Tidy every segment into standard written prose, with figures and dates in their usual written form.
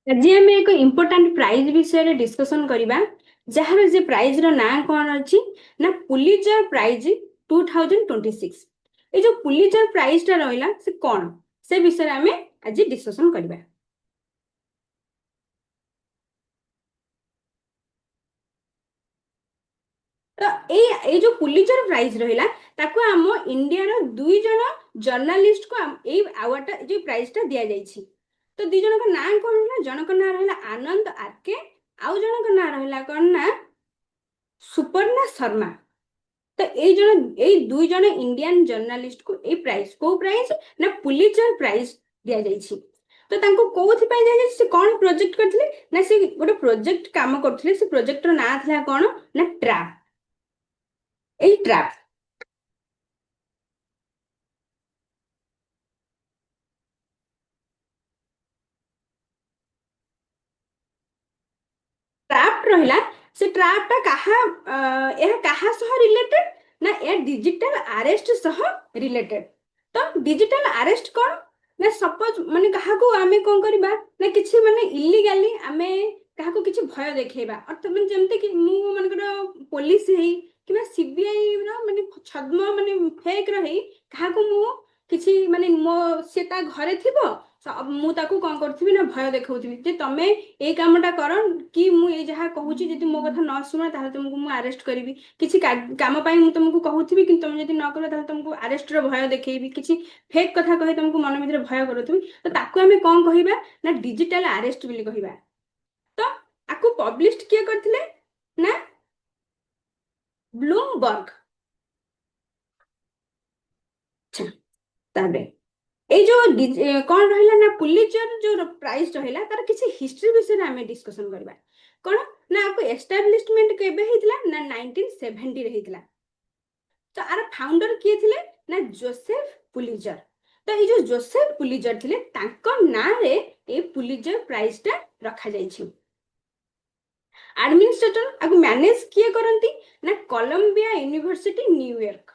आज आम एक इम्पोर्टाट प्राइज विषय डिस्कसन करवा जार जे प्राइज रो ना कौन अच्छी ना पुलिजर प्राइज 2026। ये जो पुलिजर प्राइज टा रहा से कौन से विषय आम आज डिस्कसन करवा। तो ये जो पुलिजर प्राइज रहा ताको आम इंडिया रो दुई जन जर्नालीस्ट को ये अवार्ड जो प्राइज टा दि जाइए। तो दी जन का ना कौन रहा जनक ना रहा आनंद आरके आउ जनक ना रहा कौन ना सुपर्णा शर्मा। तो ये दुई जन इंडियन जर्नालीस्ट को ये प्राइज को प्राइज ना पुलिजर प्राइज दि जाइए। तो तांको कोथि पय दिया जाइए से कौन प्रोजेक्ट करथिले ना से गोटे प्रोजेक्ट काम करथिले से प्रोजेक्ट रो ना था कौन ना ट्रैप। ए ट्रैप ट्रैप रहिला से ट्रैप टा कहा यह कहा सह रिलेटेड ना ए डिजिटल अरेस्ट सह रिलेटेड। तो डिजिटल अरेस्ट कौन ना सपोज माने कहा को आमे कोन करबा ना किछि माने इलीगली आमे कहा को किछि भय देखैबा अर्थ माने जेमते कि मु मानकर पुलिस हेई किबा सीबीआई रो माने छद्म माने फेक रही कहा को मु किछि माने मो सेता घरे थिबो मु ताकू कौन करथिबी ना भय देखौथिबी जे तमे ए कामटा कर कि मु ए जहा कहूची जदि मो कथा न सुना ताहले तुमको मु अरेस्ट करबी किछि काम पई मु तुमको कहूथिबी कि तुम जदि न कर ताहले तुमको अरेस्ट रो भय देखैबी किछि फेक कथा कहि तुमको मन भीतर भय करथुबी। तो ताकू हमें कौन कहिबा ना डिजिटल अरेस्ट बोली कहिबा। तो आकु पब्लिश किए करथिले ना ब्लूमबर्ग। अच्छा ताबे এই जो कौन रहिला ना पुलिजर जो प्राइज रहिला तार किसी हिस्ट्री विषय आमे डिस्कशन करबा। कौन ना आपको एस्टैब्लिशमेंट केबे हेतिला ना 1970 रे हेतिला। तो आर फाउंडर किए थिले ना जोसेफ पुलिजर। तो ये जो जोसेफ पुलिजर थिले तांको ना रे ए पुलिजर प्राइज टा रखा जाइछि। एडमिनिस्ट्रेटर आगु मैनेज किए करंती ना कोलंबिया यूनिवर्सिटी न्यूयॉर्क।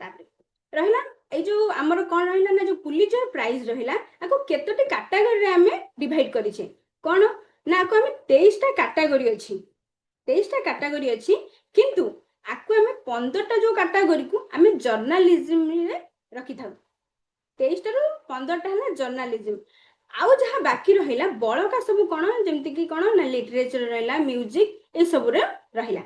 तापर रहिला ए जो हमर कोन रहिला ना जो पुलिजर प्राइज रहिला आको केतोटी कैटेगरी रे हमें डिवाइड करिछे। कोन ना आको हमें 23 टा कैटेगरी अछि 23 टा कैटेगरी अछि किंतु आको हमें 15 टा जो कैटेगरी को हमें जर्नलिज्म रे रखि थाउ। 23 टा रो 15 टा हला जर्नलिज्म आउ जहा बाकी रहिला बळका सब कोन जेमति कि कोन ना लिटरेचर रहिला म्यूजिक ए सब रे रहिला।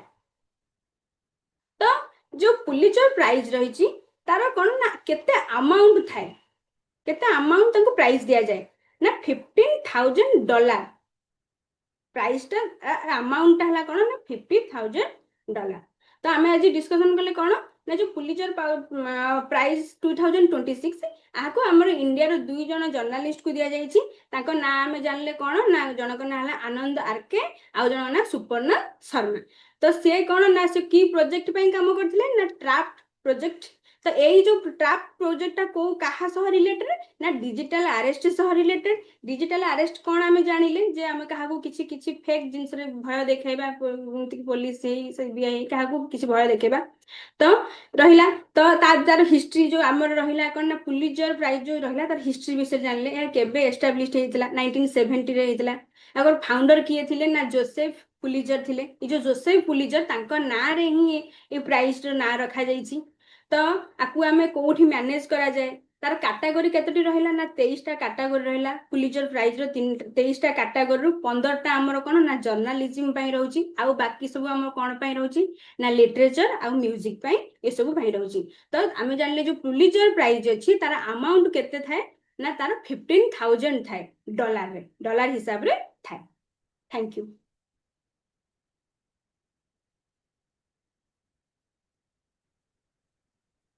तो जो पुलिजर प्राइज रही तार कौन ना केते अमाउंट थाए केते अमाउंट तंको प्राइज दिया जाए ना $15,000 प्राइस टा अमाउंट टा हला कौन ना $50,000। तो आमे आज डिस्कशन कले कौन ना जो पुलिजर प्राइज 2026 आको हमर इंडिया रो दुई जन जर्नलिस्ट को दिया जाइछि। ताको ना आमे जानले कौन ना जनक ना हला आनंद आरके आउ जन ना सुपर्णा शर्मा। तो से कौन ना से की प्रोजेक्ट पे काम करथिले ना ट्रैप प्रोजेक्ट। तो यही जो ट्रैप प्रोजेक्ट टा को कहा सह रिलेटेड ना डिजिटल अरेस्ट सह रिलेटेड। डिजिटल अरेस्ट कौन आमे जानिले जे आमे कहा को किछि किछि फेक जिंस रे भय देखेबा पुलिस हे सीबीआई कहा को किछि भय देखेबा। तो रहिला तो तार हिस्ट्री जो आमर रहिला कौन ना पुलिजर प्राइज जो रहिला तार हिस्ट्री विषय जानले या केबे एस्टैब्लिश्ड हेतिला 1970 रे हेतिला। अगर फाउंडर किए थिले ना जोसेफ पुलिजर थिले। ई जो जोसेफ पुलिजर तांको ना रे ही ए प्राइज रो ना रखा जाइछि। तो आकु आमे कोठी मैनेज करा जाए तार कैटेगरी केतोटी रहिला ना 23 टा कैटेगरी रहिला पुलिजर प्राइज रो 23 टा कैटेगरी रो 15 टा हमर कोन ना जर्नलिज्म पई रहउची आउ बाकी सब हमर कोन पई रहउची ना लिटरेचर आउ म्यूजिक पई ए सब पई रहउची। तो आमे जानले जो पुलिजर प्राइज अछि तार अमाउंट केते थाए ना तार $15,000 थाए डॉलर रे डॉलर हिसाब रे थाए। Thank you.